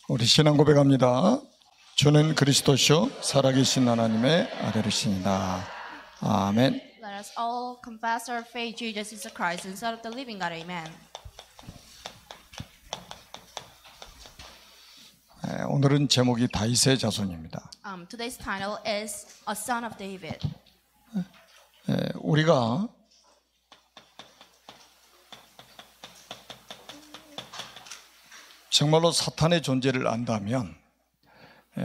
우리 신앙 고백합니다. 주는 그리스도시요 살아계신 하나님의 아들이십니다. 아멘. Let us all confess our faith. Jesus is the Christ, the Son of the living God. Amen. 오늘은 제목이 다윗의 자손입니다. Today's title is A Son of David. 우리가 정말로 사탄의 존재를 안다면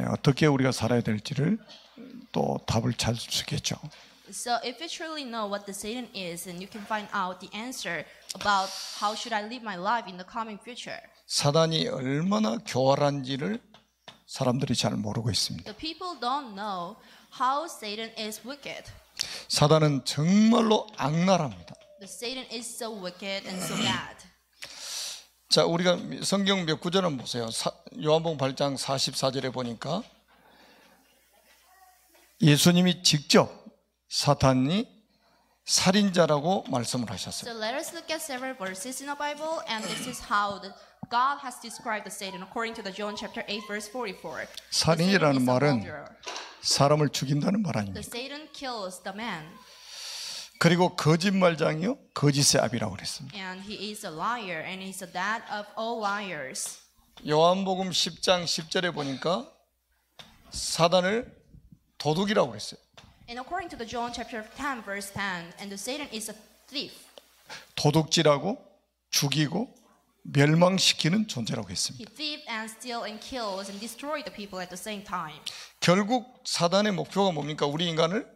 어떻게 우리가 살아야 될지를 또 답을 찾을 수 있겠죠. So if you truly know what the Satan is, and you can find out the answer about how should I live my life in the coming future. 사단이 얼마나 교활한지를 사람들이 잘 모르고 있습니다. The people don't know how Satan is wicked. 사단은 정말로 악랄합니다. The Satan is so wicked and so bad. 자, 우리가 성경 몇 구절은 보세요. 요한복음 8장 44절에 보니까 예수님이 직접 사탄이 살인자라고 말씀을 하셨어요. So let us look at several verses in the Bible, and this is how God has described the Satan according to the John chapter 8 verse 44. 살인이라는 말은 사람을 죽인다는 말 The 아닙니까? Satan kills the man, 그리고 거짓말장이요 거짓의 아비라고 그랬습니다. and he is a liar, and he's the dad of all liars. 요한복음 10장 10절에 보니까 사단을 도둑이라고 그랬어요. And according to the John chapter 10 verse 10, and the Satan is a thief. 도둑질하고 죽이고 멸망시키는 존재라고 했습니다. He thieves and steals and kills and destroys the people at the same time. 결국 사단의 목표가 뭡니까? 우리 인간을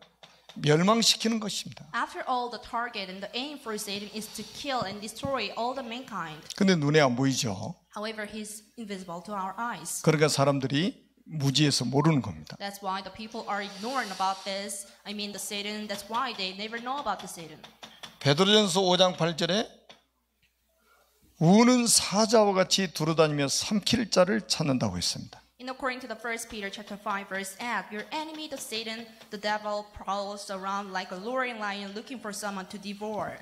멸망시키는 것입니다. After all, the target and the aim for Satan is to kill and destroy all the mankind. 근데 눈에 안 보이죠. However, he's invisible to our eyes. 그러니까 사람들이 무지해서 모르는 겁니다. That's why the people are ignorant about this. I mean the Satan. That's why they never know about the Satan. 베드로전서 5장 8절에 우는 사자와 같이 두루다니며 삼킬 자를 찾는다고 했습니다. And according to the 1 Peter chapter 5 verse 8, your enemy the Satan, the devil, prowls around like a roaring lion looking for someone to devour.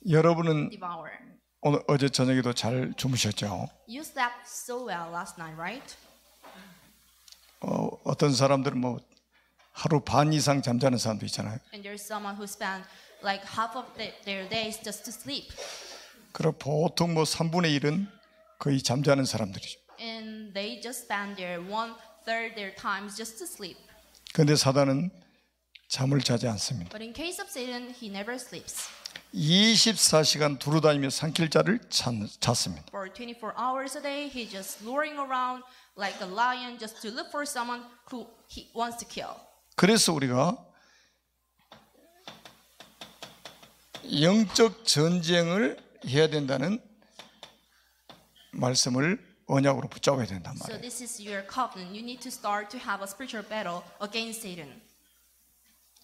여러분은 Devour. 어제 저녁에도 잘 주무셨죠? You slept so well last night, right? 어떤 사람들은 뭐 하루 반 이상 잠자는 사람도 있잖아요. And there's someone who spent like half of their days just to sleep. 그리고 보통 뭐 3분의 1은 거의 잠자는 사람들이죠. And they just spend their 1/3 their times just to sleep. 그런데 사단은 잠을 자지 않습니다. But in case of Satan, he never sleeps. 24시간 두루다니며 삼킬 자를 찾습니다. For 24 hours a day, he just luring around like a lion just to look for someone who he wants to kill. 그래서 우리가 영적 전쟁을 해야 된다는 말씀을 언약으로 붙잡아야 된단 So 말이에요. this is your covenant. You need to start to have a spiritual battle against Satan.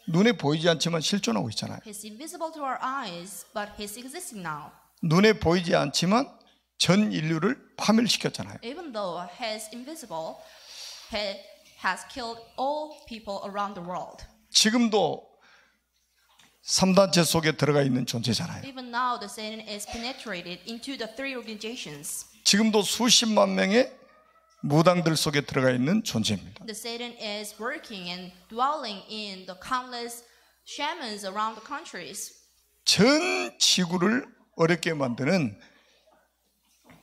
눈에 보이지 않지만 실존하고 있잖아요. He's invisible to our eyes, but he's existing now. 눈에 보이지 않지만 전 인류를 파멸시켰잖아요. Even though he's invisible, he has killed all people around the world. 지금도 3단체 속에 들어가 있는 존재잖아요. Even now, the Satan is penetrated into the three organizations. 지금도 수십만 명의 무당들 속에 들어가 있는 존재입니다. The Satan is working and dwelling in the countless shamans around the countries. 전 지구를 어렵게 만드는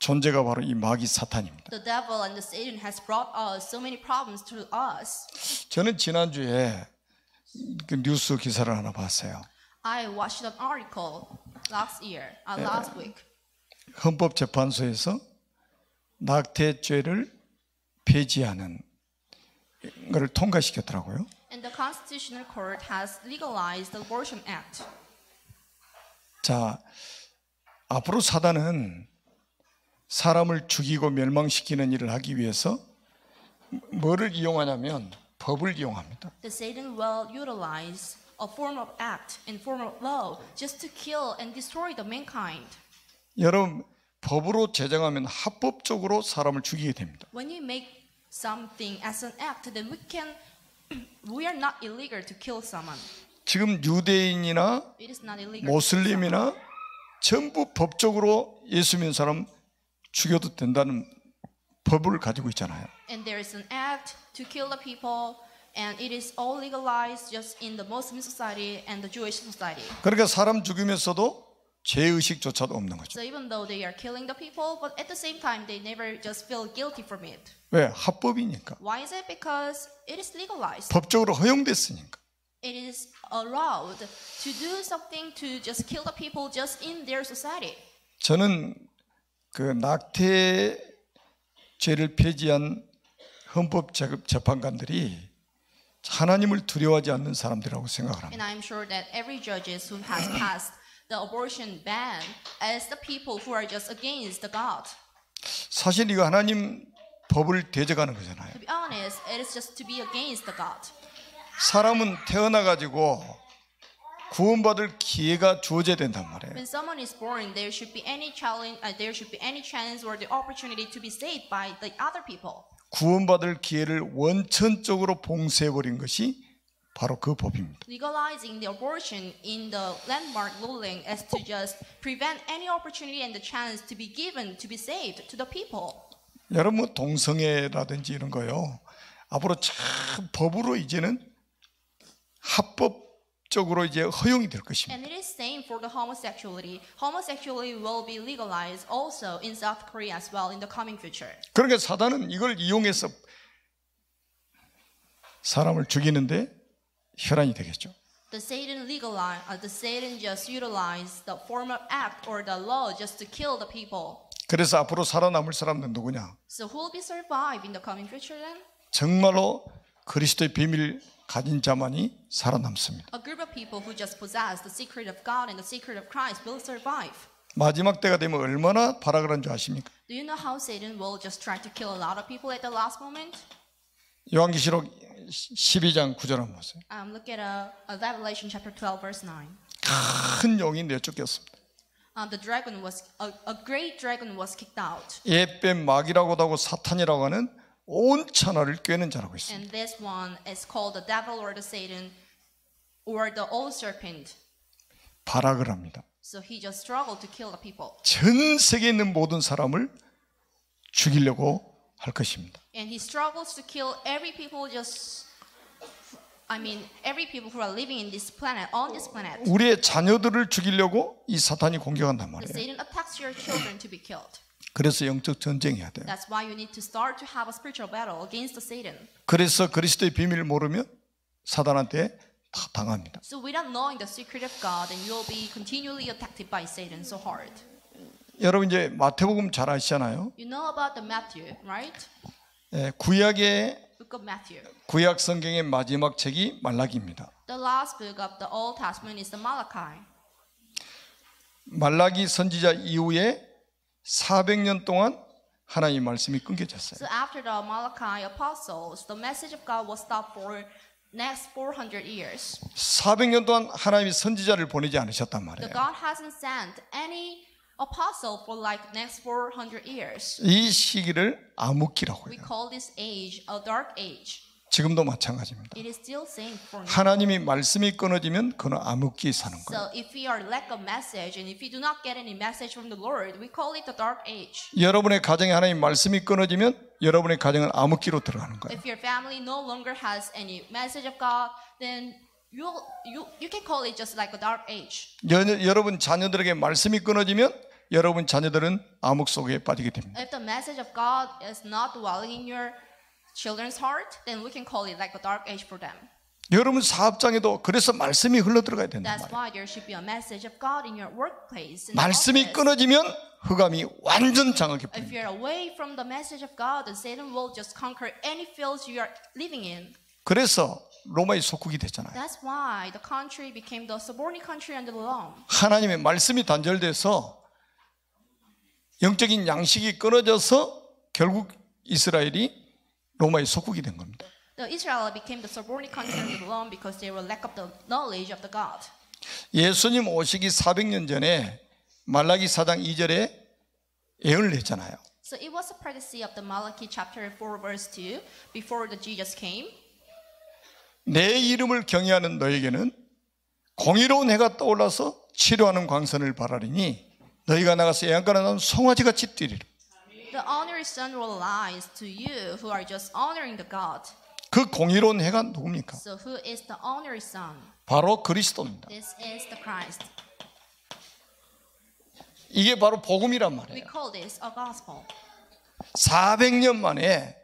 존재가 바로 이 마귀 사탄입니다. The devil and the Satan has brought us so many problems to us. 저는 지난주에 그 뉴스 기사를 하나 봤어요. I watched an article last week. 헌법재판소에서 낙태죄를 폐지하는 것을 통과시켰더라고요. And the Constitutional Court has legalized the Abortion Act. 자, 앞으로 사단은 사람을 죽이고 멸망시키는 일을 하기 위해서 뭐를 이용하냐면 법을 이용합니다. The Satan will utilize a form of act and form of law just to kill and destroy the mankind. 여러분, 법으로 제정하면 합법적으로 사람을 죽이게 됩니다. When you make something as an act, then we are not illegal to kill someone. 지금 유대인이나 It is not illegal. 모슬림이나 전부 법적으로 예수 믿는 사람 죽여도 된다는 법을 가지고 있잖아요. And there is an act to kill the people, and it is all legalized just in the Muslim society and the Jewish society. 그러니까 사람 죽이면서도 죄의식조차도 없는 거죠. So even though they are killing the people, but at the same time they never just feel guilty from it. 왜? 합법이니까. Why is it? Because it is legalized. 법적으로 허용됐으니까. It is allowed to do something to just kill the people just in their society. 저는 그 낙태 죄를 폐지한 헌법 재판관들이 하나님을 두려워하지 않는 사람들이라고 생각을 합니다. And I'm sure that every judges who has passed the abortion ban as the people who are just against the God. 사실 이거 하나님 법을 대적하는 거잖아요. To be honest, it is just to be against the God. 사람은 태어나 가지고 구원받을 기회가 주어져야 된단 말이에요. When someone is born, there should be any challenge, there should be any chance or the opportunity to be saved by the other people. 구원받을 기회를 원천적으로 봉쇄해 버린 것이 바로 그 법입니다. Legalizing the abortion in the landmark ruling is to just prevent any opportunity and the chance to be given to be saved to the people. 여러분 동성애라든지 이런 거요. 앞으로 참 법으로 이제는 합법적으로 이제 허용이 될 것입니다. And it is same for the homosexuality. Homosexuality will be legalized also in South Korea as well in the coming future. 그러니까 사단은 이걸 이용해서 사람을 죽이는데 혈안이 되겠죠. The Satan just utilized the form of act or the law just to kill the people. 그래서 앞으로 살아남을 사람은 누구냐? So who will be survive in the coming future then? 정말로 그리스도의 비밀을 가진 자만이 살아남습니다. A group of people who just possess the secret of God and the secret of Christ will survive. 마지막 때가 되면 얼마나 발악을 한 줄 아십니까? Do you know how Satan will just try to kill a lot of people at the last moment? 요한계시록 12장 9절 한번 보세요. Look at Revelation chapter 12 verse 9. 큰 용이 내쫓겼습니다. The dragon was a great dragon was kicked out, 예뱀 마귀라고도 하고 사탄이라고 하는 온 천하를 꿰는 자라고 있습니다. and this one is called the devil or the Satan or the old serpent. 발악을 합니다. So he just struggled to kill the people, 전 세계에 있는 모든 사람을 죽이려고 할 것입니다. and he struggles to kill every people every people who are living in this planet, on this planet. 우리의 자녀들을 죽이려고 이 사탄이 공격한단 The 말이에요. Satan attacks your children to be killed. 그래서 영적 전쟁해야 돼요. That's why you need to start to have a spiritual battle against the Satan. 그래서 그리스도의 비밀을 모르면 사단한테 다 당합니다. So without knowing the secret of God, then you'll be continually attacked by Satan so hard. 여러분 이제 마태복음 잘 아시잖아요. You know about the Matthew, right? 구약의 Book of Matthew. 구약 성경의 마지막 책이 말라기입니다. The last book of the Old Testament is the Malachi. 말라기 선지자 이후에 400년 동안 하나님의 말씀이 끊겨졌어요. So after the Malachi apostles, the message of God was stopped for next 400 years. 400년 동안 하나님이 선지자를 보내지 않으셨단 The 말이에요. God hasn't sent any apostle for like next 400 years. 이 시기를 암흑기라고 We 해요. call this age a dark age. 지금도 마찬가지입니다. It is still same for now. 하나님이 말씀이 끊어지면 그는 암흑기에 사는 거예요. So if we are lack of message and if we do not get any message from the Lord, we call it the dark age. 여러분의 가정에 하나님 말씀이 끊어지면 여러분의 가정은 암흑기로 들어가는 거예요. If your family no longer has any message of God, then you can call it just like a dark age. 여러분 자녀들에게 말씀이 끊어지면 여러분 자녀들은 암흑 속에 빠지게 됩니다. If the message of God is not dwelling in your children's heart, then we can call it like a dark age for them. 여러분 사업장에도 그래서 말씀이 흘러들어가야 된단 That's 말이에요. why there should be a message of God in your workplace. In the 말씀이 office. 끊어지면 흑암이 완전 장악해 If 버립니다. you're away from the message of God, then Satan will just conquer any fields you are living in. 그래서 로마의 속국이 됐잖아요. That's why the country became the subordinate country under the law. 하나님의 말씀이 단절돼서 영적인 양식이 끊어져서 결국 이스라엘이 로마의 속국이 된 겁니다. The Israel became the subordinate country under the law because they were lack of the knowledge of the God. 예수님 오시기 400년 전에 말라기 4장 2절에 예언을 했잖아요. So it was a prophecy of the Malachi chapter 4 verse 2 before the Jesus came. 내 이름을 경외하는 너에게는 공의로운 해가 떠올라서 치료하는 광선을 바라리니 너희가 나가서 애안가나 나온 송아지같이 뛰리라. The honor sun will rise to you who are just honoring the God. 그 공의로운 해가 누굽니까? So who is the honoring sun? 바로 그리스도입니다. This is the Christ. 이게 바로 복음이란 We 말이에요. call this a gospel. 400년 만에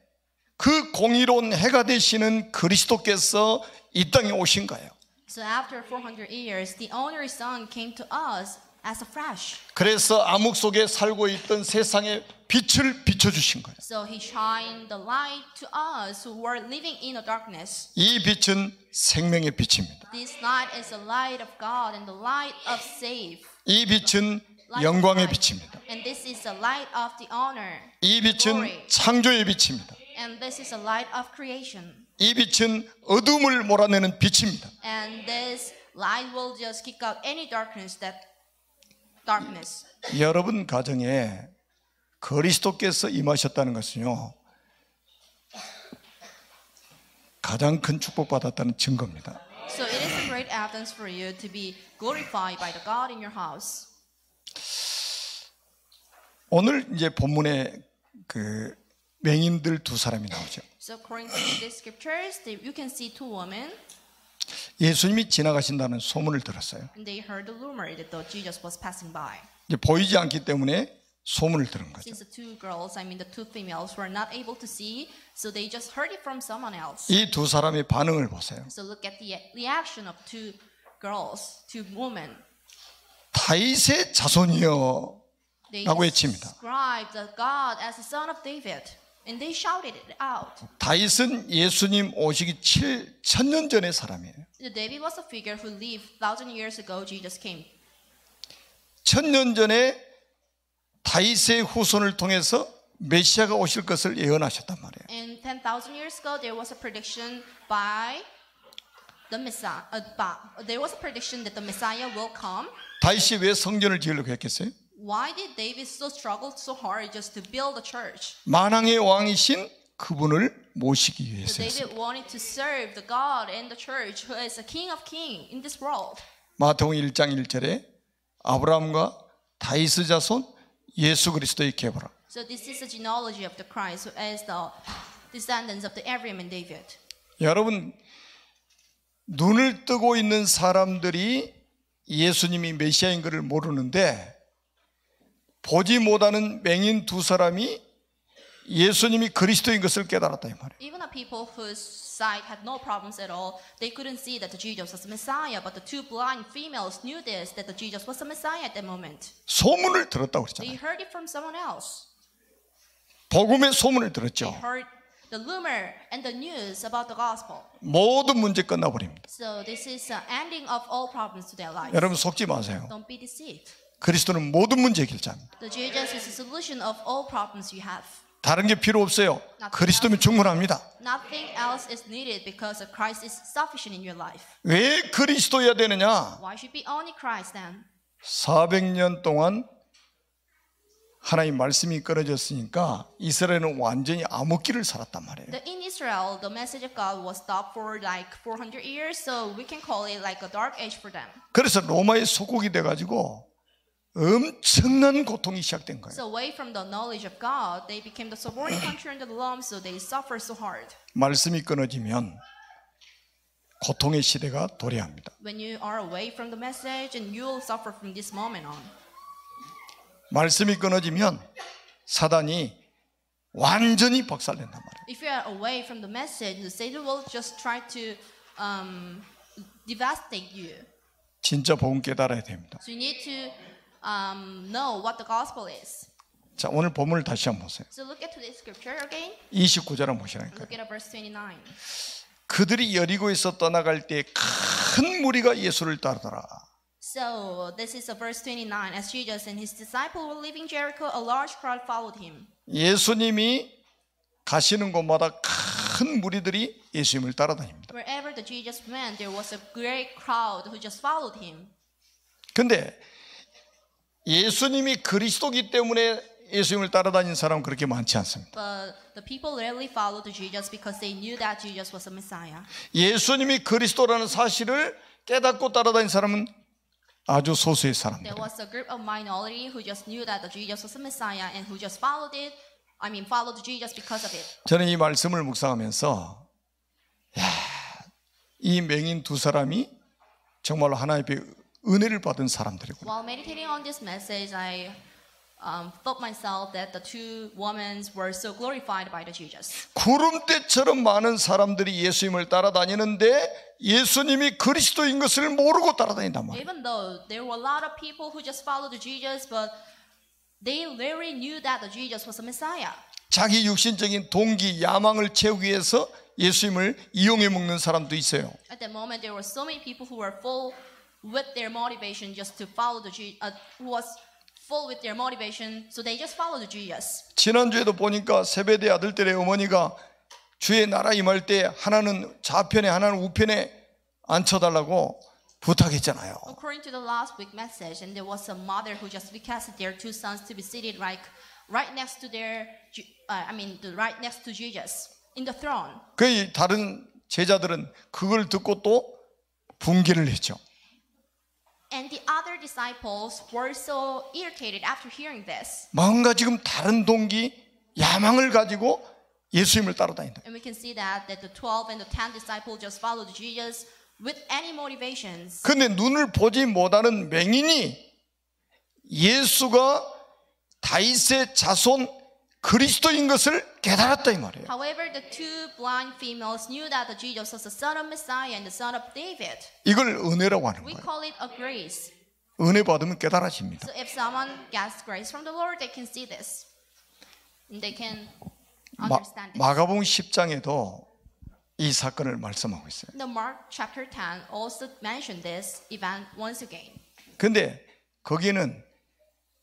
그 공의로운 해가 되시는 그리스도께서 이 땅에 오신 거예요. So after 400 years, the honoring sun came to us as a flash. 그래서 암흑 속에 살고 있던 세상에 빛을 비춰주신 거예요. So he shined the light to us who were living in a darkness. 이 빛은 생명의 빛입니다. This light is the light of God and the light of save. 이 빛은 Light of 영광의 light. 빛입니다. And this is the light of the honor. 이 빛은 창조의 빛입니다. And this is the light of creation. 이 빛은 어둠을 몰아내는 빛입니다. And this light will just kick out any darkness. 여러분 가정에 그리스도께서 임하셨다는 것은요, 가장 큰 축복받았다는 증거입니다. So it is a great evidence for you to be glorified by the God in your house. 오늘 이제 본문에 그 맹인들 두 사람이 나오죠. So according to these scriptures, you can see two women, 예수님이 지나가신다는 소문을 들었어요. and they heard the rumor that Jesus was passing by. 이제 보이지 않기 때문에 소문을 들은 거죠. Since the two girls, the two females, were not able to see, so they just heard it from someone else. 이 두 사람의 반응을 보세요. So look at the reaction of two girls, two women. 다윗의 자손이여 They 라고 외칩니다. described the God as the son of David, and they shouted it out. 다윗은 예수님 오시기 7,000년 전의 사람이에요. David was a figure who lived 1,000 years ago. Jesus came. 1,000년 전에 다윗의 후손을 통해서 메시아가 오실 것을 예언하셨단 말이에요. And 10,000 years ago, there was a prediction by the Messiah. There was a prediction that the Messiah will come. 다윗이 왜 성전을 지으려고 했겠어요? Why did David struggle so hard just to build a church? 만왕의 왕이신 그분을 모시기 위해서였어요. David wanted to serve the God and the church who is the King of Kings in this world. 마태복음 1장 1절에 아브라함과 다윗의 자손 예수 그리스도의 계보라. So this is the genealogy of the Christ who is the descendants of the Abraham and David. 여러분, 눈을 뜨고 있는 사람들이 예수님이 메시아인 것을 모르는데 보지 못하는 맹인 두 사람이 예수님이 그리스도인 것을 깨달았다 이 말이에요. Even the people whose sight had no problems at all, they couldn't see that the Jesus was the Messiah. But the two blind females knew this, that the Jesus was the Messiah at that moment. 소문을 들었다고 They 그랬잖아요. heard it from someone else. 복음의 소문을 They 들었죠. heard the rumor and the news about the gospel. 모든 문제 끝나버립니다. So this is the ending of all problems to their lives. 여러분 속지 마세요. Don't be deceived. 그리스도는 모든 문제 해결자입니다. The Jesus is the solution of all problems you have. 다른 게 필요 없어요. 그리스도면 충분합니다. Nothing else is needed because Christ is sufficient in your life. 왜 그리스도여야 되느냐? Why should be only Christ then? 400년 동안 하나님 말씀이 끊어졌으니까 이스라엘은 완전히 암흑기를 살았단 말이에요. In Israel, the message of God was stopped for like 400 years, so we can call it like a dark age for them. 그래서 로마의 속국이 돼가지고 엄청난 고통이 시작된 거예요. So away from the knowledge of God, they became the subordinate country under the Rome, so they suffered so hard. 말씀이 끊어지면 고통의 시대가 도래합니다. When you are away from the message, and you will suffer from this moment on. 말씀이 끊어지면 사단이 완전히 박살낸단 말이에요. If you are away from the message, Satan will just try to devastate you. 진짜 복음 깨달아야 됩니다. So you need to know what the gospel is. 자, 오늘 본문을 다시 한번 보세요. So look at today's scripture again. 29절 한번 보시라니까요. Look at verse 29. 그들이 여리고에서 떠나갈 때 큰 무리가 예수를 따르더라. So this is verse 29. As Jesus and his disciples were leaving Jericho, a large crowd followed him. 예수님이 가시는 곳마다 큰 무리들이 예수님을 따라다닙니다. Wherever the Jesus went, there was a great crowd who just followed him. 근데 예수님이 그리스도기 때문에 예수님을 따라다니는 사람은 그렇게 많지 않습니다. But the people rarely followed Jesus because they knew that Jesus was a Messiah. 예수님이 그리스도라는 사실을 깨닫고 따라다니는 사람은 아주 소수의 사람들. There was a group of minority who just knew that the Jesus was a Messiah and who just followed it followed Jesus because of it. 저는 이 말씀을 묵상하면서 이 맹인 두 사람이 정말로 하나님의 은혜를 받은 사람들이고 While meditating on this message, I thought myself that the two women were so glorified by the Jesus. 구름대처럼 많은 사람들이 예수님을 따라다니는데 예수님이 그리스도인 것을 모르고 따라다닌단 말이에요. Even though there were a lot of people who just followed Jesus, but they really knew that the Jesus was a Messiah. 자기 육신적인 동기, 야망을 채우기 위해서 예수님을 이용해 먹는 사람도 있어요. At that moment, there were so many people who were full with their motivation just to follow who was full with their motivation, so they just followed Jesus. 지난주에도 보니까 세베대 아들들의 어머니가 주의 나라 임할 때 하나는 좌편에 하나는 우편에 앉혀달라고 부탁했잖아요. According to the last week message, and there was a mother who just requested their two sons to be seated right next to right next to Jesus in the throne. 그 다른 제자들은 그걸 듣고 또 분개를 했죠. And the other disciples were so irritated after hearing this. 뭔가 지금 다른 동기, 야망을 가지고 예수님을 따라다닌다. And we can see that the 12 and the 10 disciples just followed Jesus with any motivations. 근데 눈을 보지 못하는 맹인이 예수가 다윗의 자손 그리스도인 것을 깨달았다 이 말이에요. However, the two blind females knew that the Jesus was the son of Messiah and the son of David. 이걸 은혜라고 하는 We 거예요. call it a grace. 은혜 받으면 깨달아집니다. So if someone gets grace from the Lord, they can see this. And they can understand this. 마가복음 10장에도 이 사건을 말씀하고 있어요. The Mark chapter 10 also mentioned this event once again. 근데 거기는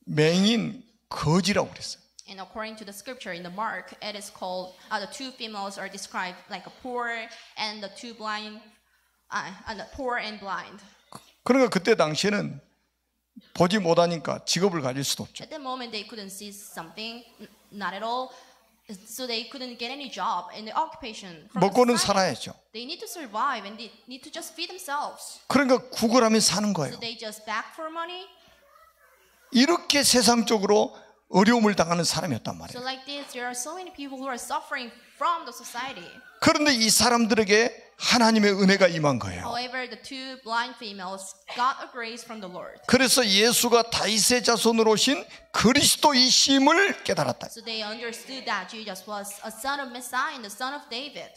맹인 거지라고 그랬어요. And according to the scripture in the Mark, it is called the two females are described like a poor and the two blind, and the poor and blind. 그러니까 그때 당시에는 보지 못하니까 직업을 가질 수도 없죠. At the moment, they couldn't see something, not at all, so they couldn't get any job in the occupation. From 먹고는 society. 살아야죠. They need to survive and they need to just feed themselves. 그러니까 구걸하며 사는 거예요. So they just beg for money. 이렇게 세상적으로 어려움을 당하는 사람이었단 말이에요. So like this, there are so many people who are suffering from the society. 그런데 이 사람들에게 하나님의 은혜가 임한 거예요. However, the two blind females got a grace from the Lord. 그래서 예수가 다윗의 자손으로 오신 그리스도이심을 깨달았다. So they understood that Jesus was a son of Messiah and the son of David.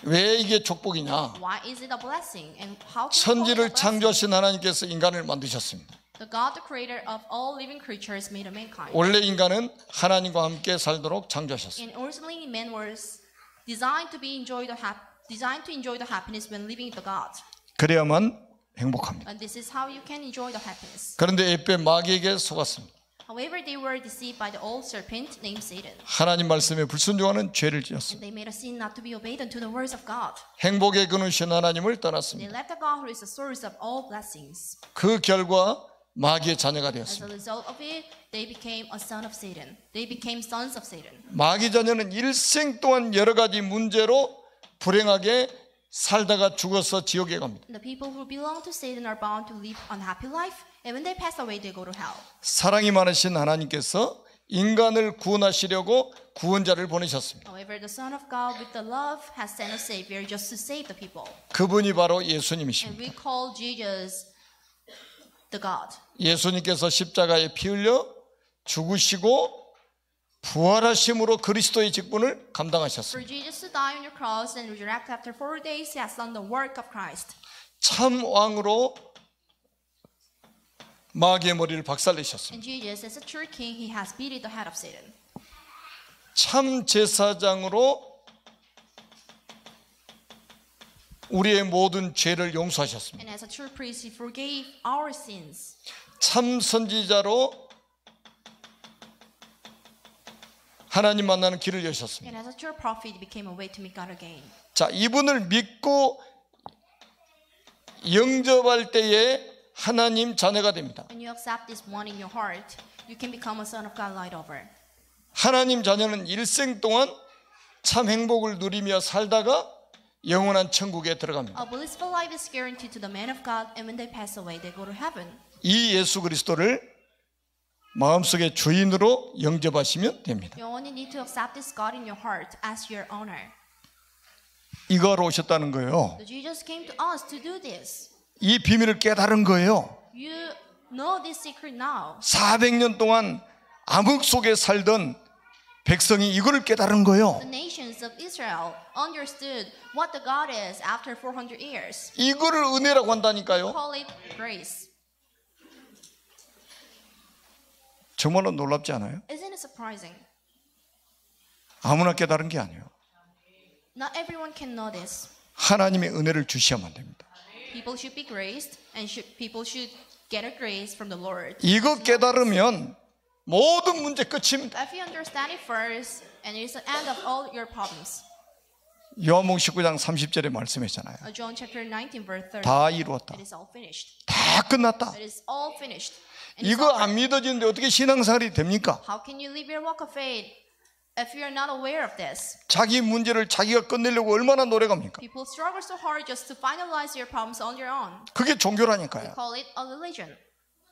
왜 이게 축복이냐? Why is it a blessing? And how can we call it a 천지를 blessing? 창조하신 하나님께서 인간을 만드셨습니다. The God, the creator of all living creatures, made a mankind. 원래 인간은 하나님과 함께 살도록 창조하셨습니다. And originally, man was designed to enjoy the happiness when living with the God. 그래야만 행복합니다. And this is how you can enjoy the happiness. 그런데 에페 마귀에게 속았습니다. However, they were deceived by the old serpent named Satan. 하나님 말씀에 불순종하는 죄를 And 지었습니다. they made a sin not to be obeyed unto the words of God. 행복의 근원이신 하나님을 They 떠났습니다. left the God who is the source of all blessings. 그 결과 마귀의 자녀가 As a 되었습니다. result of it, they became a son of Satan. They became sons of Satan. 마귀 자녀는 일생 동안 여러 가지 문제로 불행하게 살다가 죽어서 지옥에 갑니다. The people who belong to Satan are bound to live unhappy life, and when they pass away, they go to hell. 사랑이 많으신 하나님께서 인간을 구원하시려고 구원자를 보내셨습니다. However, the Son of God, with the love, has sent a Savior just to save the people. 그분이 바로 And 예수님이십니다. we call Jesus the God. 예수님께서 십자가에 피 흘려 죽으시고 부활하심으로 그리스도의 직분을 For 감당하셨습니다. Jesus to die on your cross and resurrect after 4 days, he has done the work of Christ. 참 왕으로 마귀의 머리를 박살내셨습니다. And Jesus, as a true king, he has beaten the head of Satan. 참 제사장으로 우리의 모든 죄를 용서하셨습니다. And as a true priest, he forgave our sins. 참 선지자로 하나님 만나는 길을 여셨습니다. And as a true prophet, he became a way to meet God again. 자, 이분을 믿고 영접할 때에 하나님 자녀가 됩니다. When you accept this one in your heart, you can become a son of God right over. 하나님 자녀는 일생 동안 참 행복을 누리며 살다가 영원한 천국에 들어갑니다. A blissful life is guaranteed to the man of God, and when they pass away, they go to heaven. 이 예수 그리스도를 마음속의 주인으로 영접하시면 됩니다. You only need to accept this God in your heart as your owner. 이거 하러 오셨다는 거예요. So Jesus came to us to do this. 이 비밀을 깨달은 거예요. You know this secret now. 400년 동안 암흑 속에 살던 백성이 이거를 깨달은 거예요. The nations of Israel understood what the God is after 400 years. 이거를 은혜라고 한다니까요. Call it grace. 정말로 놀랍지 않아요? Isn't it surprising? 아무나 깨달은 게 아니에요. Not everyone can know this. 하나님의 은혜를 주셔야만 됩니다. People should be graced, and people should get a grace from the Lord. 이거 깨달으면 모든 문제 끝입니다. If you understand it first, and it's the end of all your problems. 요한복음 19장 30절에 말씀했잖아요. John chapter 19 verse 30. 다 이루었다. It is all finished. 다 끝났다. It is all finished. And it's 이거 all 안 믿어지는데 어떻게 신앙생활이 됩니까? How can you live your walk of faith if you are not aware of this? 자기 문제를 자기가 끝내려고 얼마나 노력합니까? People struggle so hard just to finalize your problems on your own. 그게 We 종교라니까요. call it a religion.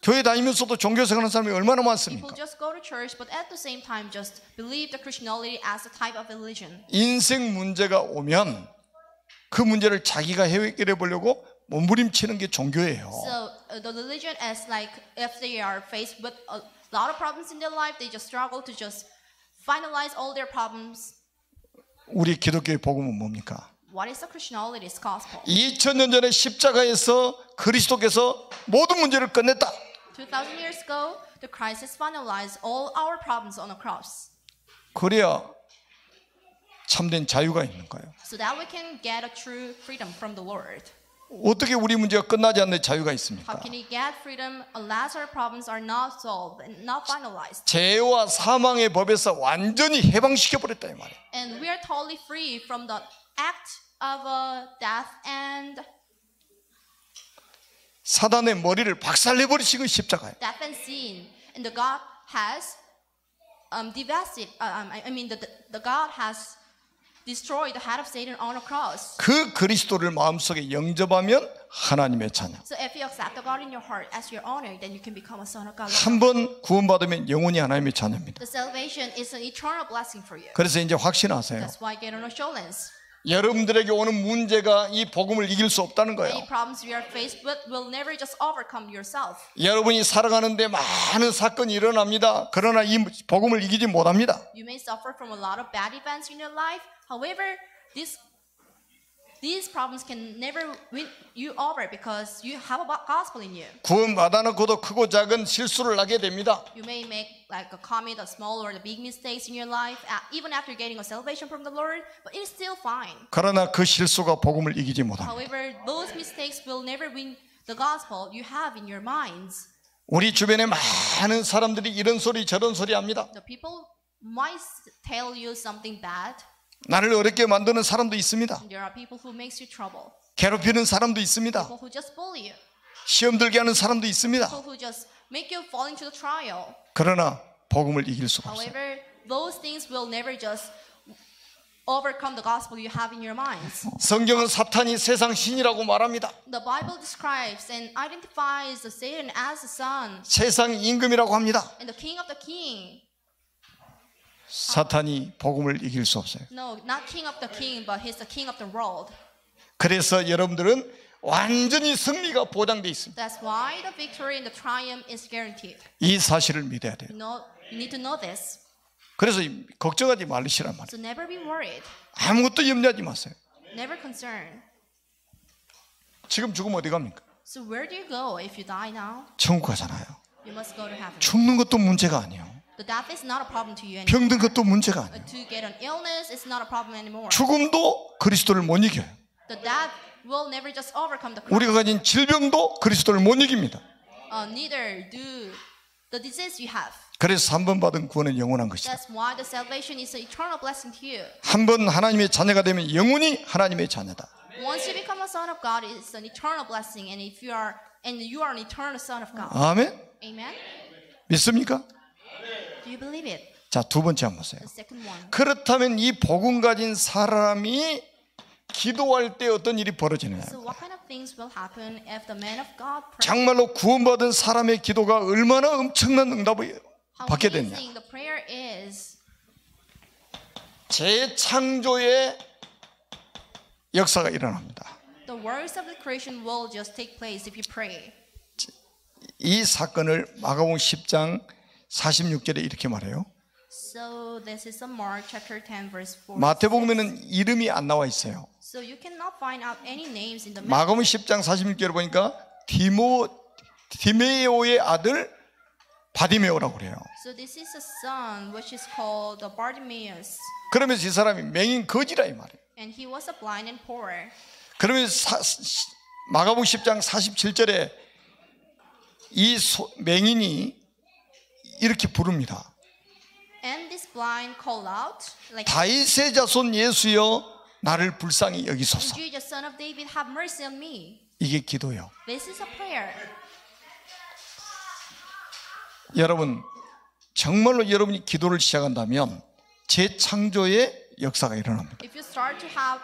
교회 다니면서도 종교생활하는 사람이 얼마나 People 많습니까? just go to church, but at the same time just believe the Christianity as a type of religion. 인생 문제가 오면 그 문제를 자기가 해결해 보려고 몸부림치는 게 종교예요. So the religion is like if they are faced with a lot of problems in their life, they just struggle to just finalize all their problems. 우리 기독교의 복음은 뭡니까? What is the Christianity's gospel? 2000년 전에 십자가에서 그리스도께서 모든 문제를 끝냈다. 2000 years ago, the Christ has finalized all our problems on the cross, 그래야 참된 자유가 있는 거예요. so that we can get a true freedom from the Lord. 어떻게 우리 문제가 끝나지 않는 자유가 How 있습니까? can we get freedom unless our problems are not solved and not finalized? 죄와 사망의 법에서 완전히 해방시켜 버렸다 이 말이에요. And we are totally free from the act of death and 사단의 머리를 박살내 버리신 건 십자가예요. death and sin. And the God has divested. The God has destroyed the head of Satan on a cross. 그 그리스도를 마음속에 영접하면 하나님의 자녀. So if you accept the God in your heart as your owner, then you can become a son of God. 한 번 구원받으면 영원히 하나님의 자녀입니다. The salvation is an eternal blessing for you. 그래서 이제 확신하세요. That's why get an assurance. 여러분들에게 오는 문제가 이 복음을 이길 수 없다는 거예요. Any problems you are faced with will never just overcome yourself. 여러분이 살아가는데 많은 사건이 일어납니다. 그러나 이 복음을 이기지 못합니다. You may suffer from a lot of bad events in your life. However, these problems can never win you over because you have a gospel in you. 구원 받아놓고도 크고 작은 실수를 하게 됩니다. You may make like a commit a small or the big mistakes in your life, even after getting a salvation from the Lord, but it's still fine. 그러나 그 실수가 복음을 이기지 못합니다. However, those mistakes will never win the gospel you have in your minds. 우리 주변에 많은 사람들이 이런 소리 저런 소리 합니다. The people might tell you something bad. 나를 어렵게 만드는 사람도 있습니다. There are people who makes you trouble. 괴롭히는 사람도 있습니다. People who just bully you. 시험 들게 하는 사람도 있습니다. People who just make you fall into the trial. 그러나 복음을 이길 수가 없어요. However, those things will never just overcome the gospel you have in your minds. 성경은 사탄이 세상 신이라고 말합니다. The Bible describes and identifies the Satan as the son 세상 임금이라고 합니다. and the king of the king. 사탄이 복음을 이길 수 없어요. No, not king of the king, but he's the king of the world. 그래서 여러분들은 완전히 승리가 보장되어 있습니다. That's why the victory and the triumph is guaranteed. 이 사실을 믿어야 돼요. You need to know this. 그래서 걱정하지 말으시란 말이에요. So never be worried. 아무것도 염려하지 마세요. Never concern. 지금 죽으면 어디 갑니까? So where do you go if you die now? 천국 가잖아요. You must go to heaven. 죽는 것도 문제가 아니에요. The death is not a problem to you anymore. 병든 것도 문제가 아니에요. To get an illness is not a problem anymore. 죽음도 그리스도를 못 이겨요. The death will never just overcome the cross. 우리가 가진 질병도 그리스도를 못 이깁니다. Neither do the disease you have. 그래서 한 번 받은 구원은 영원한 것이다. That's why the salvation is an eternal blessing to you. 한 번 하나님의 자녀가 되면 영원히 하나님의 자녀다. Once you become a son of God, it's an eternal blessing, and if you are an eternal son of God. 아멘. Amen. 믿습니까? Do you believe it? 자, 두 번째 한번 보세요. The second one. 그렇다면 이 복음 가진 사람이 기도할 때 어떤 일이 벌어지느냐? So what kind of things will happen if the man of God prays? 정말로 구원받은 사람의 기도가 얼마나 엄청난 응답을 How 받게 됐냐? amazing the prayer is. 재창조의 역사가 일어납니다. The works of the creation will just take place if you pray. 이 사건을 마가복음 10장 46절에 이렇게 말해요. So this is a Mark chapter 10 verse 4. 마태복음에는 이름이 안 나와 있어요. So you cannot find out any names in the 마가복음 10장 46절에 보니까 디메오의 아들 바디메오라고 그래요. So this is a son which is called the Bartimaeus, 그러면서 이 사람이 맹인 거지라 이 말이에요. and he was a blind and poor. 그러면서 마가복음 10장 47절에 이 맹인이 이렇게 부릅니다. And this blind called out like, 다윗의 자손 예수여 나를 불쌍히 여기소서. Jesus, son of David, have mercy on me. 이게 기도예요. This is a prayer. 여러분 정말로 여러분이 기도를 시작한다면 재창조의 역사가 일어납니다. If you start to have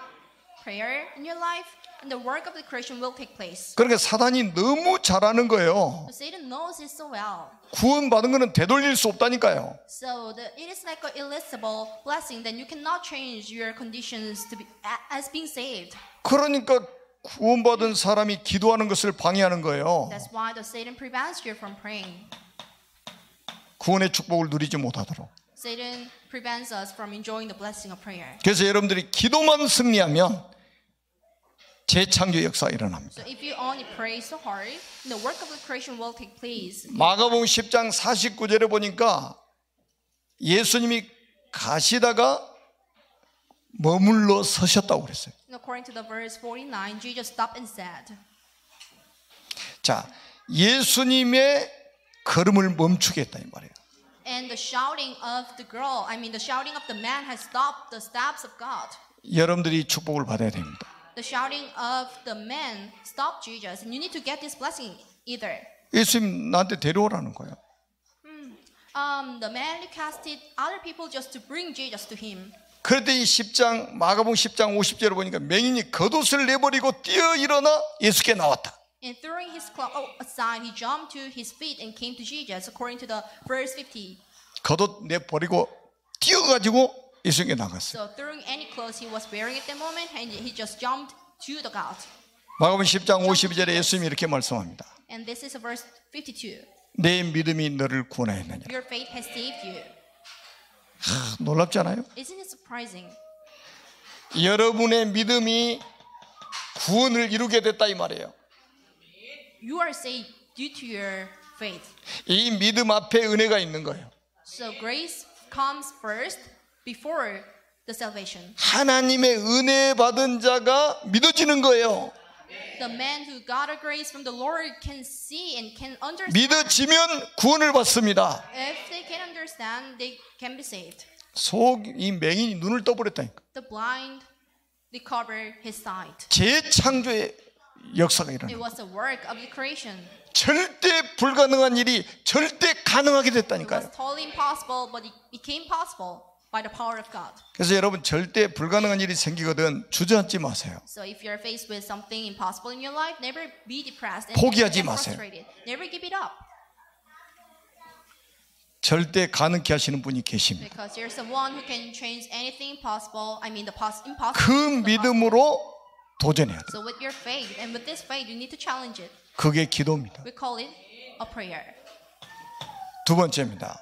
prayer in your life, and the work of the creation will take place. 그러니까 사단이 너무 잘하는 거예요. But Satan knows it so well. 구원받은 거는 되돌릴 수 없다니까요. So it is like an illimitable blessing. Then you cannot change your conditions to be as being saved. 그러니까 구원받은 사람이 기도하는 것을 방해하는 거예요. That's why the Satan prevents you from praying. 구원의 축복을 누리지 못하도록. Satan prevents us from enjoying the blessing of prayer. 그래서 여러분들이 기도만 승리하면 재창조 역사가 일어납니다. So if you only pray so hard, the work of the creation will take place. 마가복음 10장 49절에 보니까 예수님이 가시다가 머물러 서셨다고 그랬어요. And according to the verse 49, Jesus stopped and said, 자, 예수님의 걸음을 멈추게 했다 이 말이에요. and the shouting of the girl, I mean the shouting of the man has stopped the steps of God. 여러분들이 축복을 받아야 됩니다. The shouting of the man stopped Jesus, and you need to get this blessing either. 예수님 나한테 데려오라는 거예요. The man casted other people just to bring Jesus to him. 그런데 이 10장 마가복음 10장 50절을 보니까 맹인이 겉옷을 내버리고 뛰어 일어나 예수께 나왔다. And throwing his cloak aside, he jumped to his feet and came to Jesus, according to the verse 50. 겉옷 내버리고 뛰어가지고 예수께 나갔어요. So throwing any clothes he was wearing at the moment, and he just jumped to the God. 마가복음 10장 52절에 예수님이 이렇게 말씀합니다. And this is verse 52. 내 믿음이 너를 구원하였느니라. Your faith has saved you. 놀랍지 않아요? Isn't it surprising? 여러분의 믿음이 구원을 이루게 됐다 이 말이에요. You are saved due to your faith. 이 믿음 앞에 은혜가 있는 거예요. So grace comes first before the salvation. 하나님의 은혜 받은 자가 믿어지는 거예요. The man who got a grace from the Lord can see and can understand. 믿어지면 구원을 받습니다. If they can understand, they can be saved. 이 맹인이 눈을 떠버렸다니까. The blind recovered his sight. 재창조의 역사가 It 일어나. was a work of the creation. 절대 불가능한 일이 절대 가능하게 It was 됐다니까요. totally impossible, but it became possible by the power of God. 그래서 여러분 절대 불가능한 일이 생기거든 주저앉지 마세요. So if you're faced with something impossible in your life, never be depressed and 포기하지 never 마세요. get frustrated. Never give it up, 절대 가능케 하시는 분이 계십니다. because there's someone who can change anything possible. I mean the impossible. 그 into the possible. 믿음으로 도전해야 돼요. So with your faith and with this faith, you need to challenge it. 그게 기도입니다. We call it a prayer. 두 번째입니다.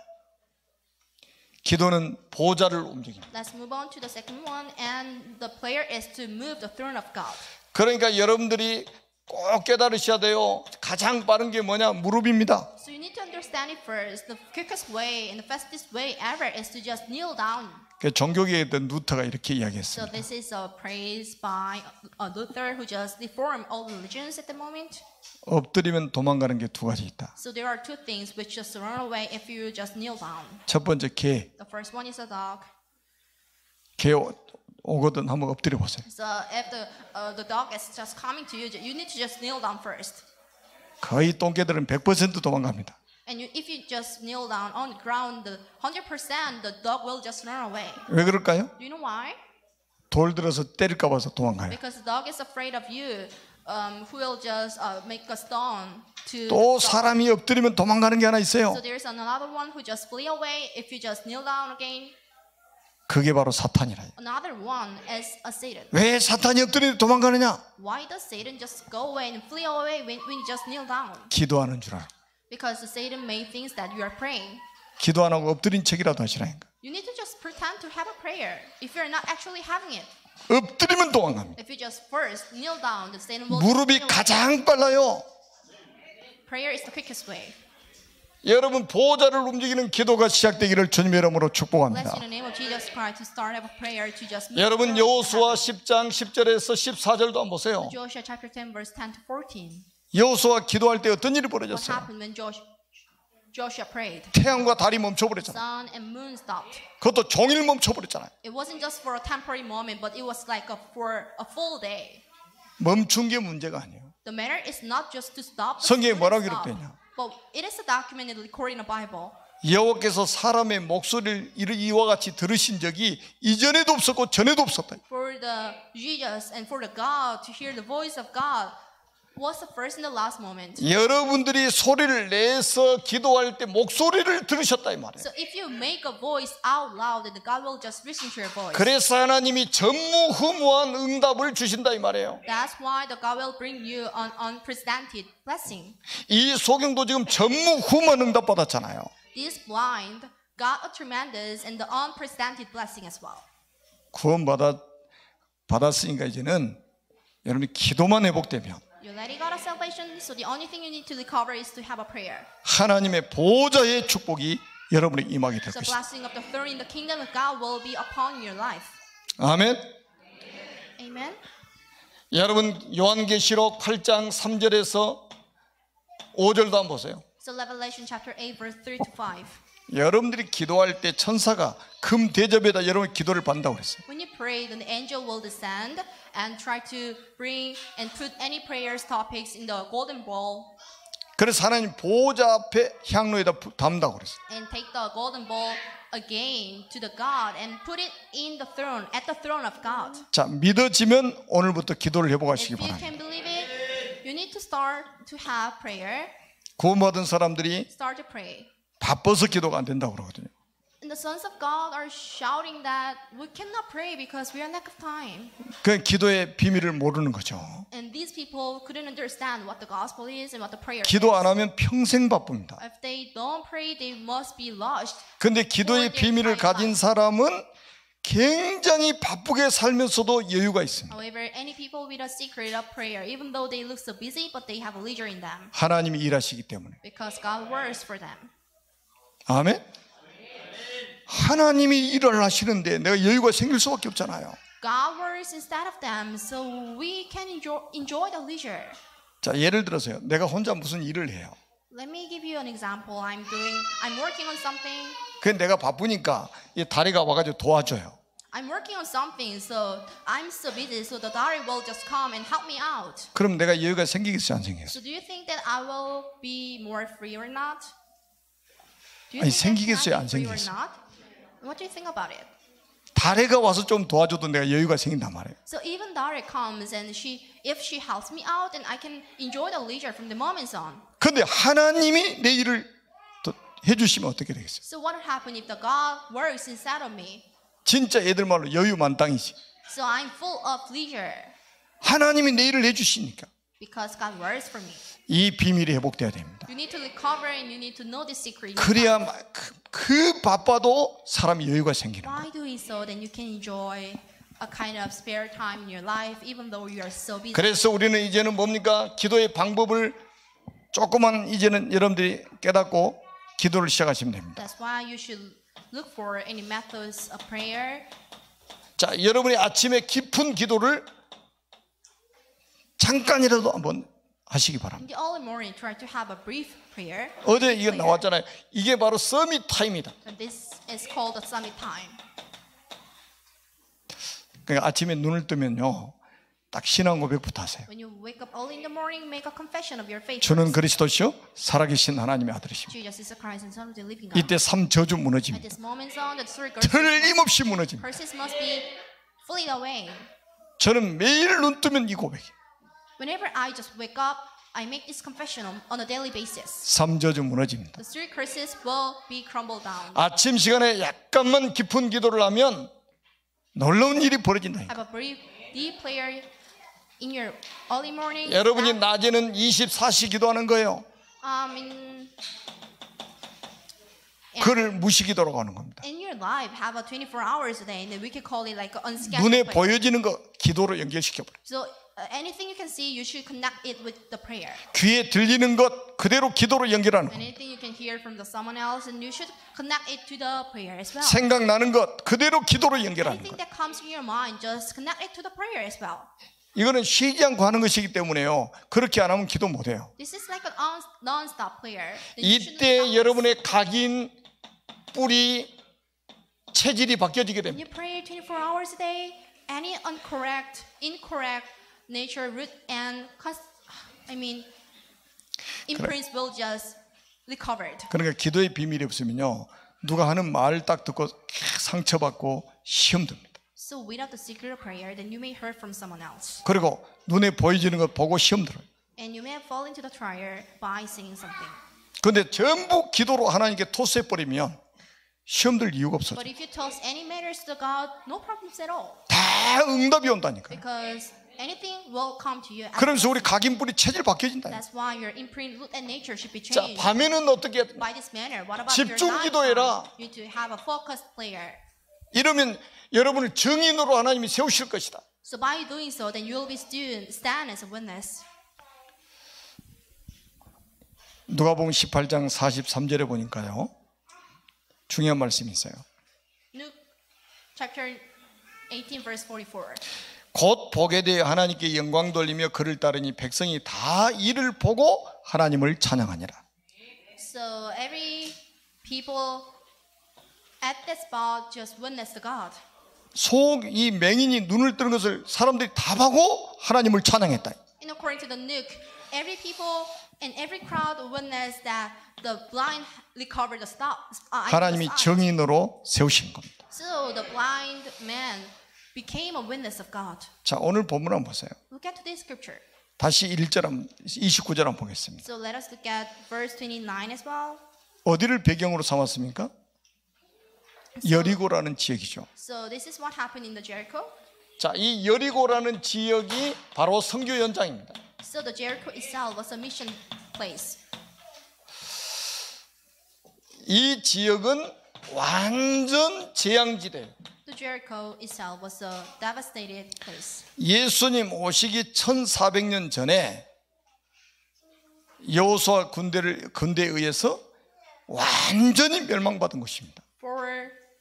기도는 보좌를 움직입니다. Let's move on to the second one, and the prayer is to move the throne of God. 그러니까 여러분들이 꼭 깨달으셔야 돼요. 가장 빠른 게 뭐냐? 무릎입니다. So you need to understand it first. The quickest way and the fastest way ever is to just kneel down. 그 종교계에 있던 루터가 이렇게 So 이야기했습니다. this is a praise by Luther, who just reformed all religions at the moment. 엎드리면 도망가는 게 두 가지 있다. So there are two things which just run away if you just kneel down. 첫 번째 개. The first one is a dog. 개 오거든 한번 엎드려 보세요. So if the dog is just coming to you, you need to just kneel down first. 거의 똥개들은 100% 도망갑니다. And if you just kneel down on the ground, 100% the dog will just run away. 왜 그럴까요? Do you know why? 돌 들어서 때릴까 봐서 도망가요. Because the dog is afraid of you who will just make a stone to. 또 stop. 사람이 엎드리면 도망가는 게 하나 있어요. So there's another one who just flee away if you just kneel down again. 그게 바로 사탄이라. Another one is a Satan. 왜 사탄이 엎드리면 도망가느냐? Why does Satan just go away and flee away when you just kneel down? 기도하는 줄 알아. Because the Satan may think that you are praying. 기도 안 하고 엎드린 척이라도 하시라니까. You need to just pretend to have a prayer if you're not actually having it. 엎드리면 도망갑니다. If you just first kneel down, the Satan will. 무릎이 just kneel away. 가장 빨라요. Prayer is the quickest way. 여러분 보호자를 움직이는 기도가 시작되기를 주님의 이름으로 Bless 축복합니다. you in the name of Jesus Christ to start a prayer to just. 여러분 여호수아 10장 10절에서 14절도 한번 보세요. Joshua chapter 10 verse 10 to 14. 여호수아 기도할 때 어떤 일이 What 벌어졌어요? happened when Joshua prayed? 태양과 달이 멈춰버렸잖아요. Sun and moon stopped. 그것도 종일 멈춰버렸잖아요. It wasn't just for a temporary moment, but it was like for a full day. 멈춘 게 문제가 아니에요. The matter is not just to stop. but 성경에 to 뭐라고 stop. 기록되냐? But it is a documented recording in the Bible. 여호와께서 사람의 목소리를 이와 같이 들으신 적이 이전에도 없었고 전에도 없었다. For the Jesus and for the God to hear the voice of God was the first and the last moment. 여러분들이 소리를 내서 기도할 때 목소리를 들으셨다 이 말이에요. So if you make a voice out loud, then God will just listen to your voice. 그래서 하나님이 전무후무한 응답을 주신다 이 말이에요. That's why the God will bring you an unprecedented blessing. 이 소경도 지금 전무후무한 응답 받았잖아요. This blind got a tremendous and the unprecedented blessing as well. 구원 받았으니까 이제는 여러분이 기도만 회복되면 You already got a salvation, so the only thing you need to recover is to have a prayer. 하나님의 보호자의 축복이 여러분에게 임하게 될 The 것입니다. blessing of the third in the kingdom of God will be upon your life. 아멘. Amen. 여러분 요한계시록 8장 3절에서 5절도 한번 보세요. So Revelation chapter 8 verse 3 to 5. 여러분들이 기도할 때 천사가 금 대접에다 여러분 기도를 받는다고 그랬어요. When you pray, then the angel will descend and try to bring and put any prayers topics in the golden bowl 그래서 하나님 보호자 앞에 향로에다 담는다고 그랬어요. and take the golden bowl again to the God and put it in the throne, at the throne of God. 자, 믿어지면 오늘부터 기도를 If 회복하시기 you 바랍니다. can believe it, you need to start to have prayer, 구원받은 사람들이 start to pray. 바빠서 기도가 안 된다고 그러거든요. And the sons of God are shouting that we cannot pray because we are lack of time. 그 기도의 비밀을 모르는 거죠. And these people couldn't understand what the gospel is and what the prayer 기도 안 is. 하면 평생 바쁩니다. If they don't pray, they must be lost. 근데 기도의 비밀을 가진 사람은 굉장히 바쁘게 살면서도 여유가 있습니다. However, any people with a secret of prayer, even though they look so busy, but they have a leisure in them 하나님이 일하시기 때문에. because God works for them. 아멘. 하나님이 일을 하시는데 내가 여유가 생길 수밖에 없잖아요. God works instead of them, so we can enjoy the leisure. 자, 예를 들어서요. 내가 혼자 무슨 일을 해요. Let me give you an example. I'm working on something. 그 내가 바쁘니까 이 다리가 와가지고 도와줘요. I'm working on something, so I'm so busy, so the daughter will just come and help me out. 그럼 내가 여유가 생기겠어요, 안 생기겠어요? So do you think that I will be more free or not? Do you 아니, think 생기겠어요, that 안 I'm free or 생기겠어요? not? What do you think about it? 다리가 와서 좀 도와줘도 내가 여유가 생긴단 말이에요. So even daughter comes and if she helps me out, then I can enjoy the leisure from the moments on. 근데 하나님이 내 일을 또 해주시면 어떻게 되겠어요? So what would happen if the God works inside of me? 진짜 애들 말로 여유 만땅이지. So I'm full of leisure 하나님이 내 일을 해주시니까 because God works for me. 이 비밀이 회복돼야 됩니다. You need to recover and you need to know this secret. 그래야 그 바빠도 사람이 여유가 생기는 거예요. By doing so, then you can enjoy a kind of spare time in your life, even though you are so busy. 그래서 우리는 이제는 뭡니까? 기도의 방법을 조금만 이제는 여러분들이 깨닫고 기도를 시작하시면 됩니다. That's why you should look for any methods of prayer. 자, 여러분이 아침에 깊은 기도를 잠깐이라도 한번 하시기 바랍니다. In the early morning, try to have a brief prayer. 어제 이게 나왔잖아요. 이게 바로 서밋 타임이다. And this is called the summit time. 그러니까 아침에 눈을 뜨면요, 딱 신앙 고백부터 하세요. When you wake up early in the morning, make a confession of your faith. 주는 그리스도시요 살아계신 하나님의 아들이십니다. Jesus is the Christ and Son of the living God. 이때 3저주 At 무너집니다. this moment on, the three 틀림없이 무너집니다. curses must be fleed away. 저는 매일 눈 뜨면 이 고백이에요. Whenever I just wake up, I make this confession on a daily basis. 삼저주 무너집니다. The three curses will be crumbled down. 아침 시간에 약간만 깊은 기도를 하면 놀라운 일이 벌어진다. Have a brief, deep prayer in your early morning. 여러분이 낮에는 24시 기도하는 거예요. 그걸 무시기도라고 하는 겁니다. In your life, have a 24 hours a day, and then we can call it like an unscheduled 눈에 prayer. 보여지는 거 기도로 연결시켜버려. So anything you can see, you should connect it with the prayer. 귀에 들리는 것 그대로 기도로 연결하는 거. Anything you can hear from someone else, and you should connect it to the prayer as well. 생각나는 것 그대로 기도로 연결하는 Anything 거. that comes in your mind, just connect it to the prayer as well. 이거는 쉬지 않고 하는 것이기 때문에요. 그렇게 안 하면 기도 못 해요. This is like a non-stop prayer. Then you shouldn't stop 이때 this. 여러분의 각인 뿌리 체질이 바뀌어지게 When 됩니다. you pray 24 hours a day, any incorrect nature, root, and imprints will just recovered. 그러니까 기도의 비밀이 없으면요, 누가 하는 말을 딱 듣고 상처받고 시험 듭니다. So without the secret prayer, then you may hear from someone else, 그리고 눈에 보여지는 것 보고 시험 들어요. and you may fall into the trial by saying something. 그런데 전부 기도로 하나님께 토스해버리면 시험 들 이유가 없어져. But if you toss any matters to God, no problems at all, 다 응답이 온다니까요. because anything will come to you. 그러면서 우리 각인 뿌리 체질 바뀌어진다. That's why your imprint, root, and nature should be 자, changed. 밤에는 어떻게 해야 되나? By this manner, what about 집중 your 기도해라. nighttime? You need to have a focused prayer. 이러면 여러분을 증인으로 하나님이 세우실 것이다. So by doing so, then you will be stand as a witness. 누가복음 18장 43절에 보니까요, 중요한 말씀이 있어요. Luke chapter 18 verse 44. 곧 보게 되어 하나님께 영광 돌리며 그를 따르니 백성이 다 이를 보고 하나님을 찬양하니라. So every people at that spot just witnessed God. 이 맹인이 눈을 뜨는 것을 사람들이 다 보고 하나님을 찬양했다. And according to the Luke, every people and every crowd witnessed that the blind recovered the 하나님이 sight. 증인으로 세우신 겁니다. So the blind man became a witness of God. 자, 오늘 본문 한번 보세요. Look at today's scripture. 다시 29절 한번 보겠습니다. So let us look at verse 29 as well. 어디를 배경으로 삼았습니까? 여리고라는 지역이죠. So this is what happened in the Jericho. 자, 이 여리고라는 지역이 바로 선교 현장입니다. So the Jericho itself was a mission place. 이 지역은 완전 재앙지대. The Jericho itself was a devastated place. 예수님 오시기 1400년 전에 여호수아 군대에 의해서 완전히 멸망받은 곳입니다.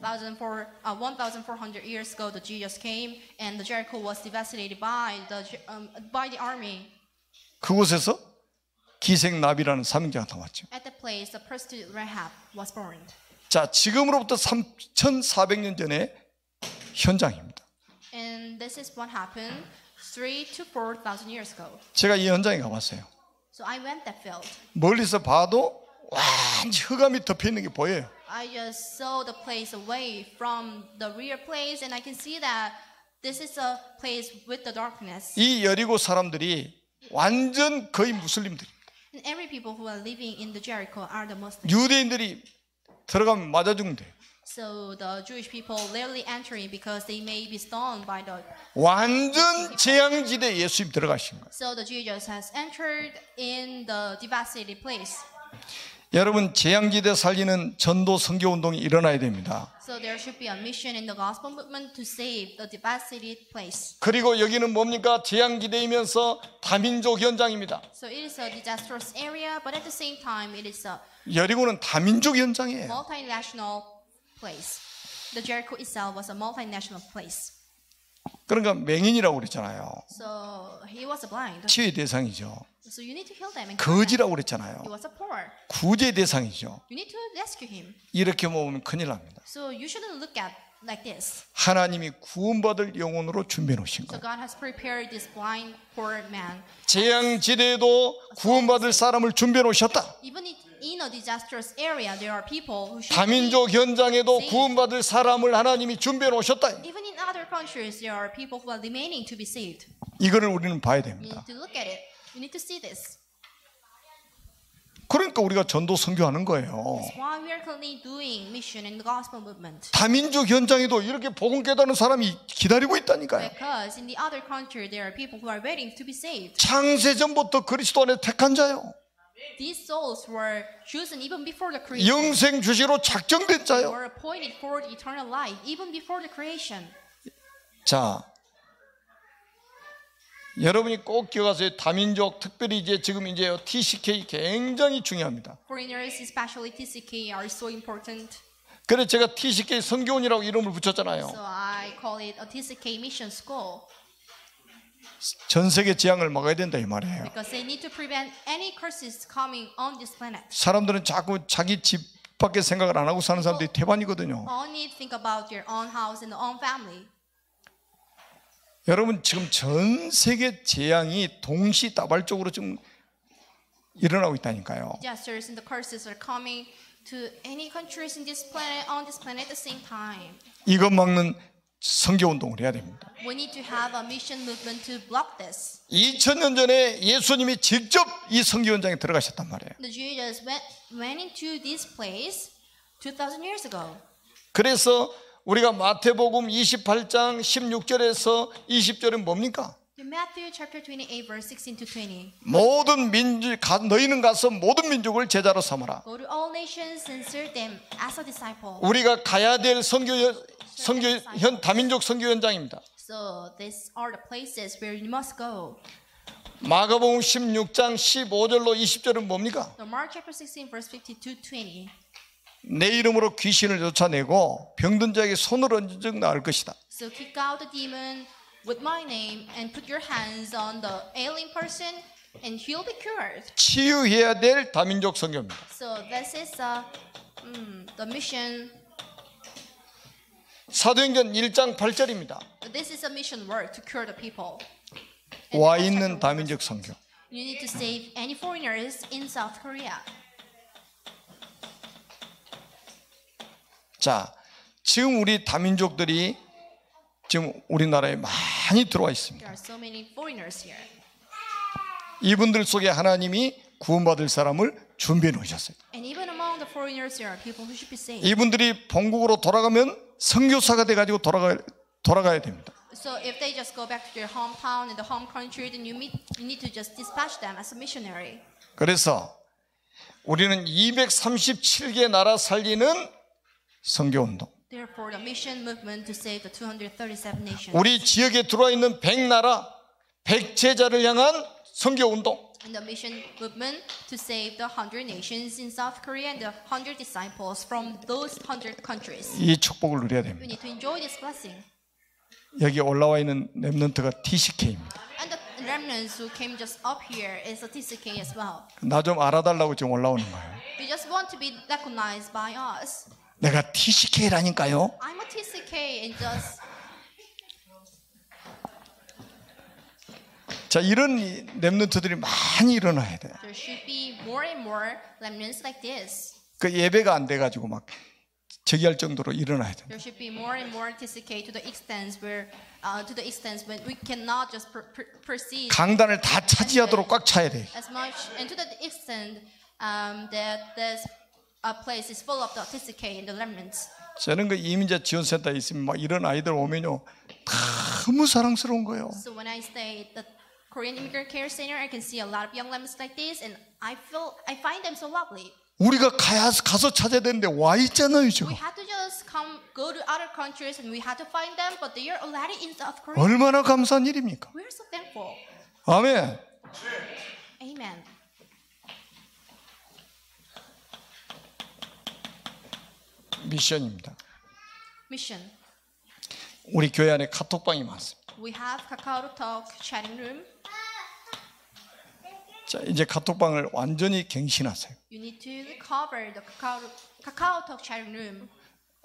1,400 years ago, the Jesus came, and the Jericho was devastated by the army. 그곳에서 기생나비라는 사명자가 나왔죠. At that place, the prostitute Rahab was burned. 자, 지금으로부터 3,400년 전에 현장입니다. And this is what happened 3,000 to 4,000 years ago. 제가 이 현장에 가봤어요. So I went that field. 멀리서 봐도 완전 흑암이 덮여 있는 게 보여요. I just saw the place away from the real place, and I can see that this is a place with the darkness. 이 여리고 사람들이 완전 거의 무슬림들입니다. And every people who are living in the Jericho are the Muslims. 유대인들이 들어가면 맞아 죽는데 So the Jewish people rarely entering because they may be stoned by the. 완전 재앙지대에 예수님 들어가신 거예요. So the Jesus has entered in the devastated place. 여러분, 재앙지대 살리는 전도 선교 운동이 일어나야 됩니다. So there should be a mission in the gospel movement to save the devastated place. 그리고 여기는 뭡니까? 재앙지대이면서 다민족 현장입니다. So it is a disastrous area, but at the same time, it is a 여리고는 다민족 현장이에요. multinational place. The Jericho itself was a multinational place. 그러니까 맹인이라고 그랬잖아요. So he was a blind. 치유의 대상이죠. So you need to heal them. And cure them. 거지라고 그랬잖아요. He was a poor. 구제 대상이죠. You need to rescue him. 이렇게 보면 큰일 납니다. So you shouldn't look at like this. 하나님이 구원받을 영혼으로 준비해 놓으신 So 거예요. God has prepared this blind, poor man. 재앙지대에도 구원받을 사람을 준비해 놓으셨다. Even in a disastrous area, there are people who should 다민족 be 현장에도 saved. 구원받을 사람을 하나님이 준비해 놓으셨다. Even in other other countries, there are people who are remaining to be saved. 이거를 우리는 봐야 You 됩니다. need to look at it. You need to see this. 그러니까 우리가 전도 선교하는 거예요. That's why we are currently doing mission in the gospel movement. 다민족 현장에도 이렇게 복음 깨닫는 사람이 기다리고 있다니까요. Because in the other country, there are people who are waiting to be saved. 창세전부터 그리스도 안에 택한 자요. These souls were chosen even before the creation. 영생 주시로 작정된 They 자요. were appointed for eternal life, even before the creation. 자, 여러분이 꼭 기억하세요. 다민족, 특별히 이제 지금 이제 TCK 굉장히 중요합니다. Foreigners, especially TCK, are so important. 그래서 제가 TCK 선교원이라고 이름을 붙였잖아요. So I call it a TCK mission school 전 세계 재앙을 막아야 된다 이 말이에요. because they need to prevent any curses coming on this planet. 사람들은 자꾸 자기 집 밖에 생각을 안 하고 사는 사람들이 태반이거든요. Only think about your own house and own family. 여러분 지금 전 세계 재앙이 동시다발적으로 지금 일어나고 있다니까요. Disasters and the curses are coming to any countries in this planet on this planet at the same time. 이것 막는 선교 운동을 해야 됩니다. We need to have a mission movement to block this. 2000년 전에 예수님이 직접 이 선교 현장에 들어가셨단 말이에요. The Judas went into this place 2,000 years ago. 그래서 우리가 마태복음 28장 16절에서 20절은 뭡니까? In Matthew chapter 28 verse 16 to 20. 모든 민족 너희는 가서 모든 민족을 제자로 삼아라. Go to all nations and serve them as a disciple. 우리가 가야 될 다민족 선교 현장입니다. So these are the places where you must go. 마가복음 16장 15절로 20절은 뭡니까? So Mark chapter 16 verse 50 to 20. 내 이름으로 귀신을 쫓아내고 병든 자에게 손을 얹은 적 나을 것이다. So kick out the demon with my name and put your hands on the ailing person and he'll be cured. 치유해야 될 다민족 선교입니다. So this is the mission. 사도행전 1장 8절입니다. This is a mission work to cure the people. 와 있는 다민족 선교. You need to save any foreigners in South Korea. 자, 지금 우리 다민족들이 지금 우리나라에 많이 들어와 있습니다. There are so many foreigners here. 이분들 속에 하나님이 구원받을 사람을 준비해 놓으셨어요. And even among the foreigners, there are people who should be saved. 이분들이 본국으로 돌아가면 선교사가 돼가지고 돌아가야 됩니다. So if they just go back to their hometown and the home country, then you need to just dispatch them as a missionary. 그래서 우리는 237개 나라 살리는 선교운동. Therefore, the mission movement to save the 237 nations. 우리 지역에 들어와 있는 100나라 100제자를 향한 선교운동. And the mission movement to save the 100 nations in South Korea and the 100 disciples from those 100 countries. 이 축복을 누려야 We 됩니다. need to enjoy this blessing. 여기 올라와 있는 렘넌트가 TCK입니다. And the remnants who came just up here is a TCK as well. 나 좀 알아달라고 지금 올라오는 거예요. We just want to be recognized by us. 내가 TCK라니까요. I'm a TCK and just 자, 이런 렘넌트들이 많이 일어나야 돼요. there should be more and more remnants like this. 그 예배가 안 돼가지고 막 저기 할 정도로 일어나야 돼요. There should be more and more TCK to the extent when we cannot just proceed 강단을 다 차지하도록 꽉 차야 돼요. as much, and to the extent that this place is full of the TCK and the remnants. 저는 그 이민자 지원센터에 있으면 막 이런 아이들 오면요 너무 사랑스러운 거예요. So when I stay at the Korean Immigrant Care Center, I can see a lot of young lemons like this, and I find them so lovely. 우리가 가서 찾아야 되는데 와 있잖아요 지금. We had to just go to other countries, and we had to find them, but they are already in South Korea. 얼마나 감사한 일입니까? We're so thankful. 아멘. Amen. 미션입니다. Mission. 우리 교회 안에 카톡방이 많습니다. We have KakaoTalk chatting room. 자, 이제 카톡방을 완전히 갱신하세요. You need to recover the KakaoTalk chatting room.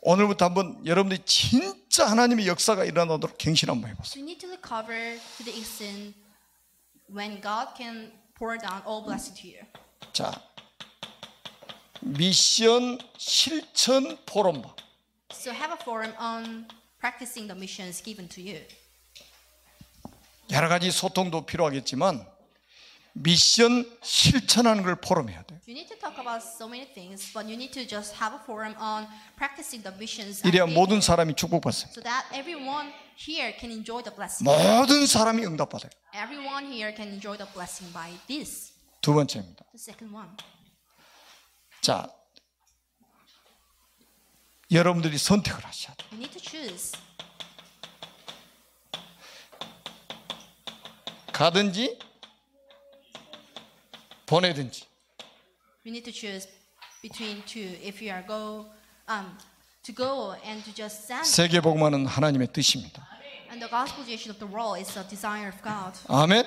오늘부터 한번 여러분들이 진짜 하나님의 역사가 일어나도록 갱신 한번 해보세요. You need to recover to the extent when God can pour down all blessing to you. 자, 미션 실천 포럼방. So have a forum on practicing the missions given to you. 여러 가지 소통도 필요하겠지만 미션 실천하는 걸 포럼해야 돼요. You need to talk about so many things, but you need to just have a forum on practicing the missions 이래야 and 모든 사람이 축복받습니다. so that everyone here can enjoy the blessing. 모든 사람이 응답받아요. Everyone here can enjoy the blessing by this. 두 번째입니다. The second one. 자, 여러분들이 선택을 하셔야 돼요. You need to choose. 가든지 보내든지. You need to choose between two. If you are to go and to just send. 세계 복음화는 하나님의 뜻입니다. And the gospelization of the world is a desire of God. 아멘.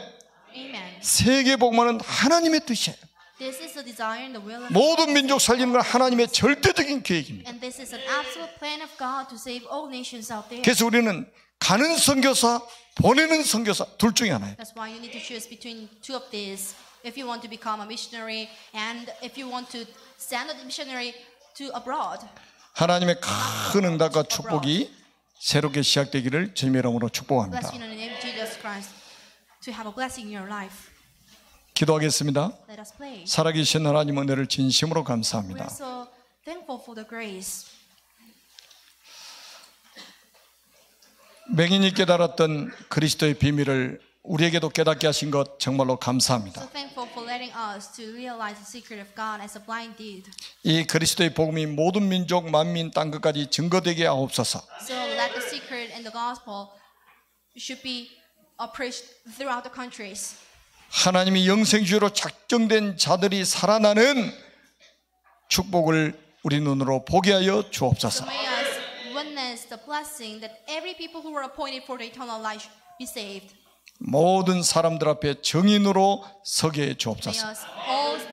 Amen. 세계 복음화는 하나님의 뜻이에요. This is the desire and the will of 모든 민족 살리는 건 하나님의 절대적인 계획입니다. And this is an absolute plan of God to save all nations out there. 그래서 우리는 가는 선교사, 보내는 선교사 둘 중에 하나예요. That's why you need to choose between two of these. If you want to become a missionary and if you want to send a missionary to abroad. 하나님의 큰 응답과 축복이 새롭게 시작되기를 주님의 이름으로 축복합니다. Bless you in the name of Jesus Christ to have a blessing in your life. 기도하겠습니다. Let us pray. 살아계신 하나님 은혜를 진심으로 We're 감사합니다. so thankful for the grace. 맹인이 깨달았던 그리스도의 비밀을 우리에게도 깨닫게 하신 것 정말로 감사합니다. So thankful for letting us to realize the secret of God as a blind did. 이 그리스도의 복음이 모든 민족 만민 땅 끝까지 증거되게 하옵소서. So that the secret and the gospel should be preached throughout the countries. 하나님이 영생주의로 작정된 자들이 살아나는 축복을 우리 눈으로 보게 하여 주옵소서. May us witness the blessing that every people who were appointed for the eternal life be saved. 모든 사람들 앞에 정인으로 서게 해 May 주옵소서. us all